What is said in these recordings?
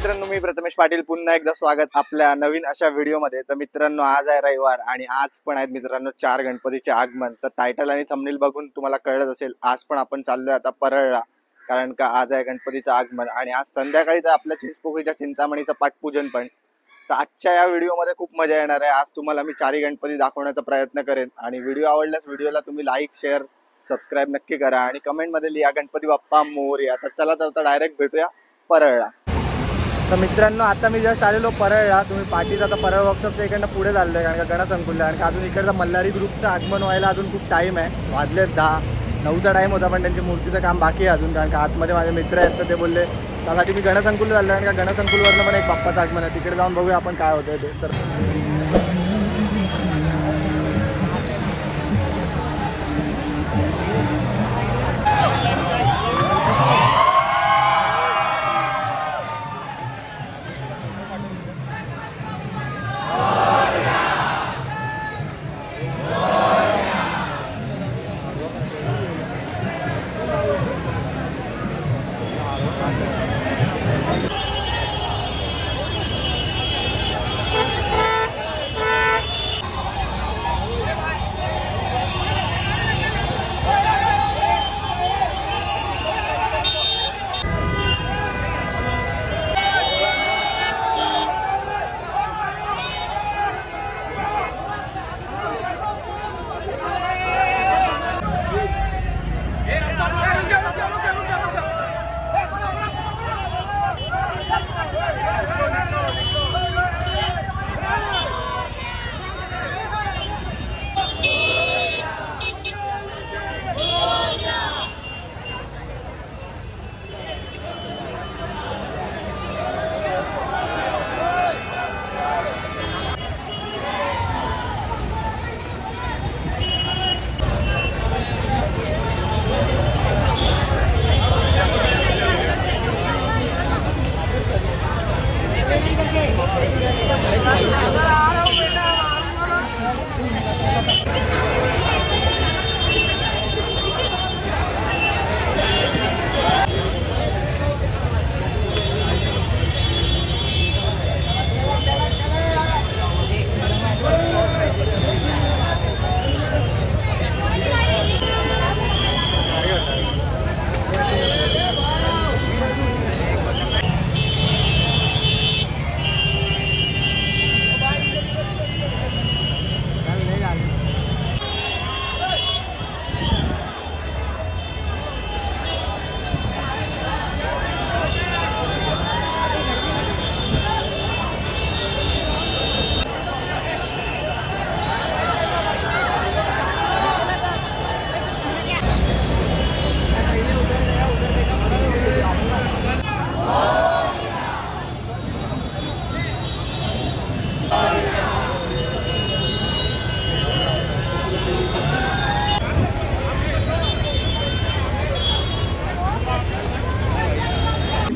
मित्रांनो, मी प्रथमेश पाटील पुन्हा एकदा स्वागत आपल्या नवीन अशा व्हिडिओमध्ये। तर मित्रांनो, आज आहे रविवार आणि आज पण आहेत मित्रांनो 4 गणपतीचे आगमन। तर टायटल आणि थंबनेल बघून तुम्हाला कळत असेल, आज पण आपण चाललोय आता परळला, कारण का आज आहे गणपतीचं आगमन आणि आज संध्याकाळीच आपल्या चिंचपोकळीच्या चिंतामणीचं पाठपूजन पण। तर आजच्या या व्हिडिओमध्ये खूप मजा येणार आहे। आज तुम्हाला मी 4 गणपती दाखवण्याचा प्रयत्न करेन आणि व्हिडिओ आवडल्यास व्हिडिओला तुम्ही लाईक, शेअर, सबस्क्राइब नक्की करा आणि कमेंट मध्ये लिहा गणपती बाप्पा मोरया। तर चला तर डायरेक्ट भेटूया परळला। तर मित्रांनो, आता मी जस्ट आलेलो परळला। तुम्ही पाठीचा आता परळ वर्कशॉपच्या इकडनं पुढे चाललोय, कारण का गणसंकुलला, आणि अजून इकडचा मल्हारी ग्रुपचं आगमन व्हायला अजून खूप टाईम आहे। वाजले 10-9चा टाईम होता, पण त्यांची मूर्तीचं काम बाकी आहे अजून, कारण का आतमध्ये माझे मित्र आहेत। तर ते बोलले त्यासाठी मी गणसंकुलला चाललो, कारण का गणसंकुलवरनं पण एक बाप्पाचं आगमन आहे, तिकडे जाऊन बघूया आपण काय होतंय ते। तर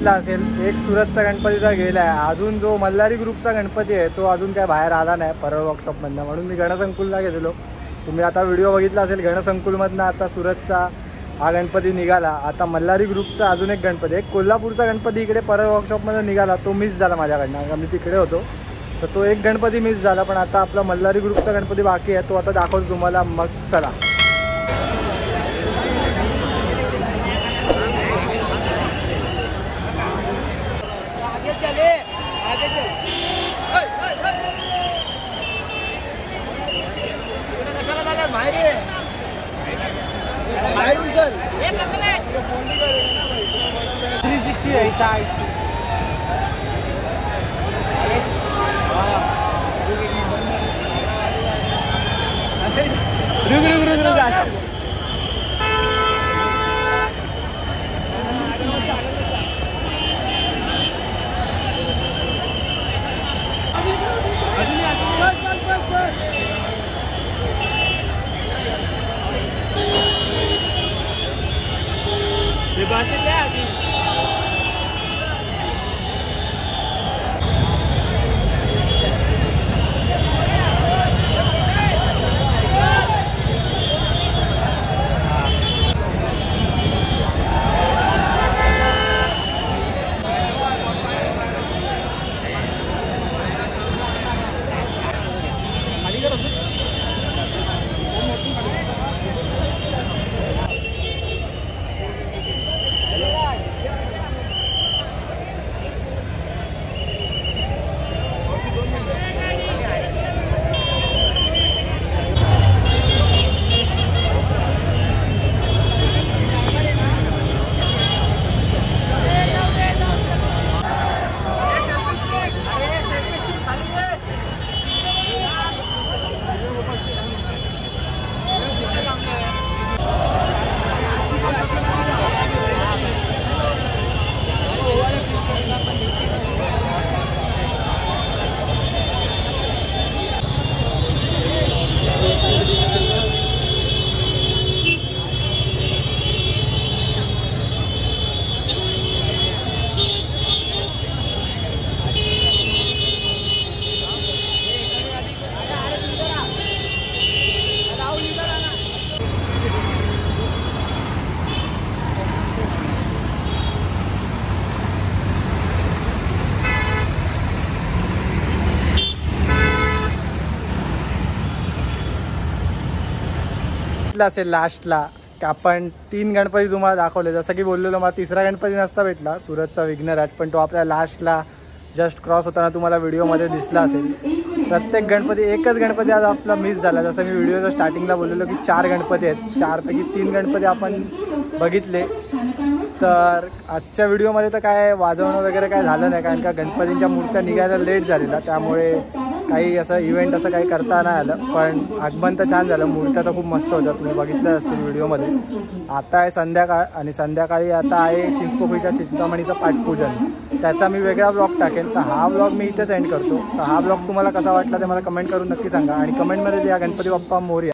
असेल एक सुरतचा गणपतीचा गेलाय, अजून जो मल्हारी ग्रुपचा गणपती आहे तो अजून काय बाहेर आला नाही परळ वर्कशॉपमधनं, म्हणून मी गणसंकुलला गेलेलो। तुम्ही आता व्हिडिओ बघितला असेल, गणसंकुलमधनं आता सुरतचा हा गणपती निघाला। आता मल्हारी ग्रुपचा अजून एक गणपती, एक कोल्हापूरचा गणपती इकडे परळ वर्कशॉपमध्ये निघाला, तो मिस झाला माझ्याकडनं, कारण मी तिकडे होतो। तर तो एक गणपती मिस झाला, पण आता आपला मल्हारी ग्रुपचा गणपती बाकी आहे, तो आता दाखवतो तुम्हाला। मग चला बघितलं असेल लास्टला की आपण 3 गणपती तुम्हाला दाखवले. जसं की बोललेलो मला तिसरा गणपती नसता भेटला सूरजचा विघ्नराज, पण तो आपल्या लास्टला जस्ट क्रॉस होताना तुम्हाला व्हिडिओमध्ये दिसला असेल. प्रत्येक गणपती एकच गणपती आज आपला मिस झाला. जसं मी व्हिडिओच्या स्टार्टिंगला बोललेलो की 4 गणपती आहेत, 4पैकी 3 गणपती आपण बघितले. तर आजच्या व्हिडिओमध्ये तर काय वाजवणं वगैरे काय झालं नाही, कारण का गणपतींच्या मूर्त्या निघायला लेट झालेला, त्यामुळे काही असं इव्हेंट असं काही करता नाही आलं. पण आगमन तर छान झालं, मूर्त्या तर खूप मस्त होत्या, तुम्ही बघितलं असतील व्हिडिओमध्ये. आता आहे संध्याकाळ आणि संध्याकाळी आता आहे चिंचपोकळीच्या चिंतामणीचं पाठपूजन. त्याचा मी वेगळा ब्लॉग टाकेन. तर हा ब्लॉग मी इथे सेंड करतो. तर हा ब्लॉग तुम्हाला कसा वाटला ते मला कमेंट करून नक्की सांगा आणि कमेंटमध्ये द्या गणपती बाप्पा मोरया.